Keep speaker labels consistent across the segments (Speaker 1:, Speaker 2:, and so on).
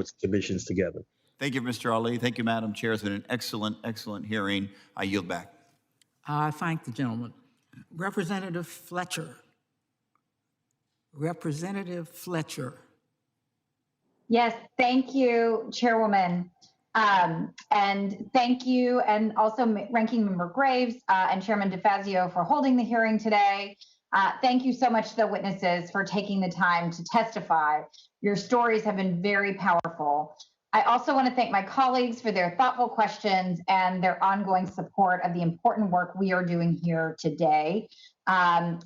Speaker 1: its commissions together.
Speaker 2: Thank you, Mr. Ali. Thank you, Madam Chair. It's been an excellent, excellent hearing. I yield back.
Speaker 3: I thank the gentleman. Representative Fletcher. Representative Fletcher.
Speaker 4: Yes, thank you, Chairwoman. And thank you, and also Ranking Member Graves and Chairman DeFazio for holding the hearing today. Thank you so much to the witnesses for taking the time to testify. Your stories have been very powerful. I also want to thank my colleagues for their thoughtful questions and their ongoing support of the important work we are doing here today,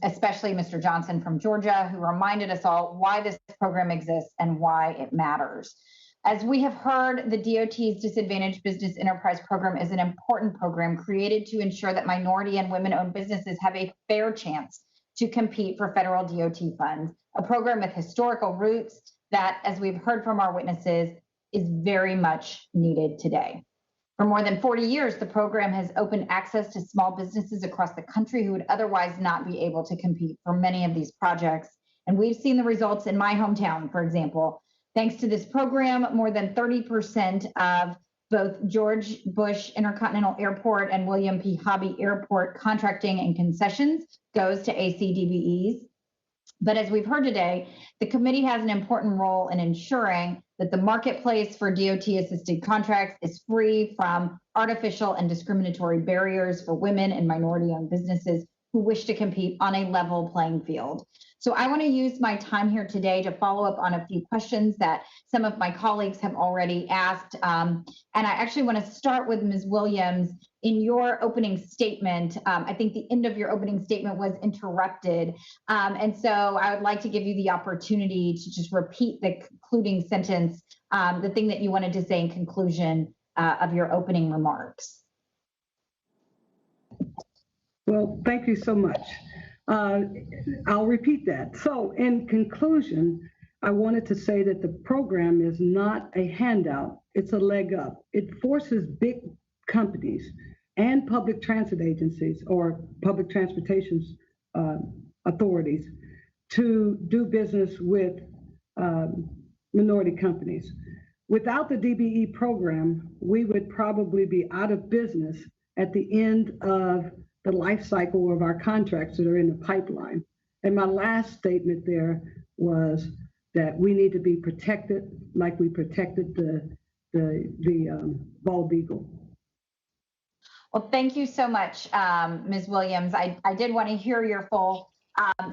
Speaker 4: especially Mr. Johnson from Georgia, who reminded us all why this program exists and why it matters. As we have heard, the DOT's Disadvantaged Business Enterprise Program is an important program created to ensure that minority and women-owned businesses have a fair chance to compete for federal DOT funds, a program with historical roots that, as we've heard from our witnesses, is very much needed today. For more than 40 years, the program has opened access to small businesses across the country who would otherwise not be able to compete for many of these projects. And we've seen the results in my hometown, for example. Thanks to this program, more than 30% of both George Bush Intercontinental Airport and William P. Hobby Airport contracting and concessions goes to ACDBEs. But as we've heard today, the committee has an important role in ensuring that the marketplace for DOT-assisted contracts is free from artificial and discriminatory barriers for women and minority-owned businesses who wish to compete on a level playing field. So I want to use my time here today to follow up on a few questions that some of my colleagues have already asked. And I actually want to start with Ms. Williams. In your opening statement, I think the end of your opening statement was interrupted. And so I would like to give you the opportunity to just repeat the concluding sentence, the thing that you wanted to say in conclusion of your opening remarks.
Speaker 5: Well, thank you so much. I'll repeat that. So in conclusion, I wanted to say that the program is not a handout, it's a leg up. It forces big companies and public transit agencies or public transportation authorities to do business with minority companies. Without the DBE program, we would probably be out of business at the end of the life cycle of our contracts that are in the pipeline. And my last statement there was that we need to be protected like we protected the bald eagle.
Speaker 4: Well, thank you so much, Ms. Williams. I did want to hear your full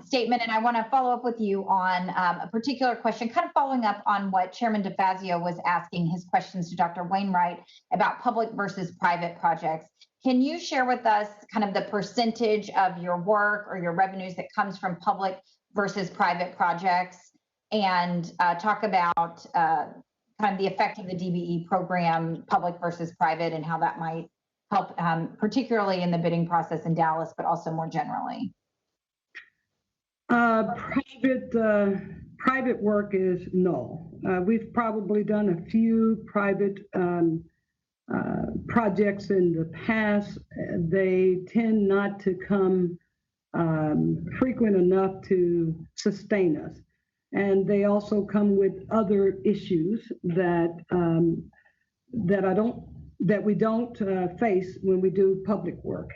Speaker 4: statement, and I want to follow up with you on a particular question, kind of following up on what Chairman DeFazio was asking his questions to Dr. Wainwright about public versus private projects. Can you share with us kind of the percentage of your work or your revenues that comes from public versus private projects, and talk about kind of the effect of the DBE program, public versus private, and how that might help, particularly in the bidding process in Dallas, but also more generally?
Speaker 5: Private work is no. We've probably done a few private projects in the past. They tend not to come frequent enough to sustain us. And they also come with other issues that we don't face when we do public work,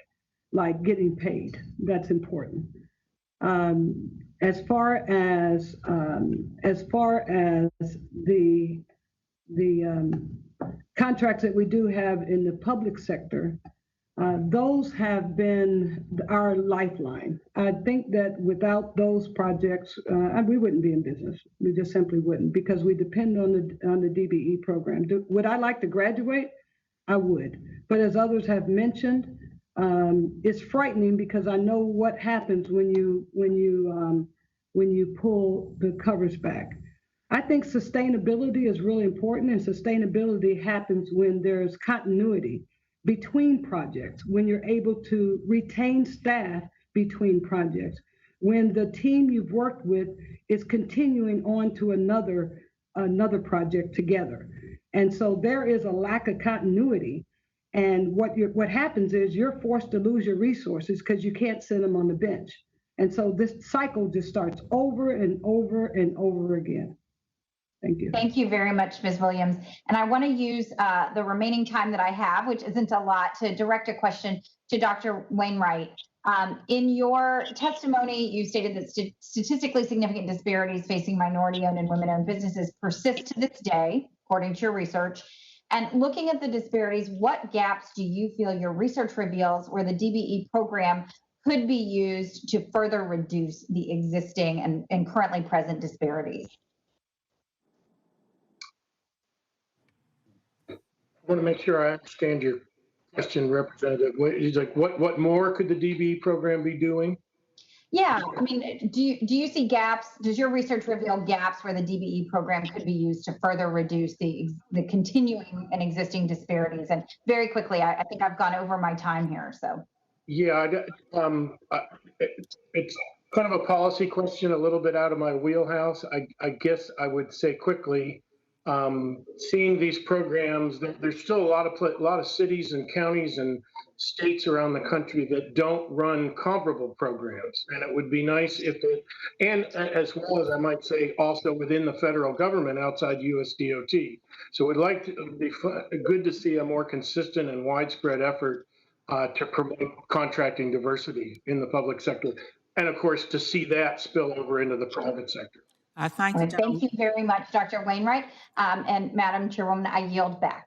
Speaker 5: like getting paid. That's important. As far as the contracts that we do have in the public sector, those have been our lifeline. I think that without those projects, we wouldn't be in business. We just simply wouldn't, because we depend on the DBE program. Would I like to graduate? I would, but as others have mentioned, it's frightening because I know what happens when you pull the covers back. I think sustainability is really important, and sustainability happens when there's continuity between projects, when you're able to retain staff between projects, when the team you've worked with is continuing on to another project together. And so there is a lack of continuity. And what happens is you're forced to lose your resources because you can't send them on the bench. And so this cycle just starts over and over and over again. Thank you.
Speaker 4: Thank you very much, Ms. Williams. And I want to use the remaining time that I have, which isn't a lot, to direct a question to Dr. Wainwright. In your testimony, you stated that statistically significant disparities facing minority-owned and women-owned businesses persist to this day, according to your research. And looking at the disparities, what gaps do you feel your research reveals where the DBE program could be used to further reduce the existing and currently present disparities?
Speaker 1: I want to make sure I understand your question, Representative. What more could the DBE program be doing?
Speaker 4: Yeah, I mean, do you see gaps? Does your research reveal gaps where the DBE program could be used to further reduce the continuing and existing disparities? And very quickly, I think I've gone over my time here, so.
Speaker 1: Yeah, it's kind of a policy question, a little bit out of my wheelhouse. I guess I would say quickly, seeing these programs, there's still a lot of cities and counties and states around the country that don't run comparable programs. And it would be nice if and as well as I might say also within the federal government outside USDOT. So it would be good to see a more consistent and widespread effort to promote contracting diversity in the public sector. And of course, to see that spill over into the private sector.
Speaker 3: I thank the
Speaker 4: Thank
Speaker 3: gentleman.
Speaker 4: you very much, Dr. Wainwright. And Madam Chairwoman, I yield back.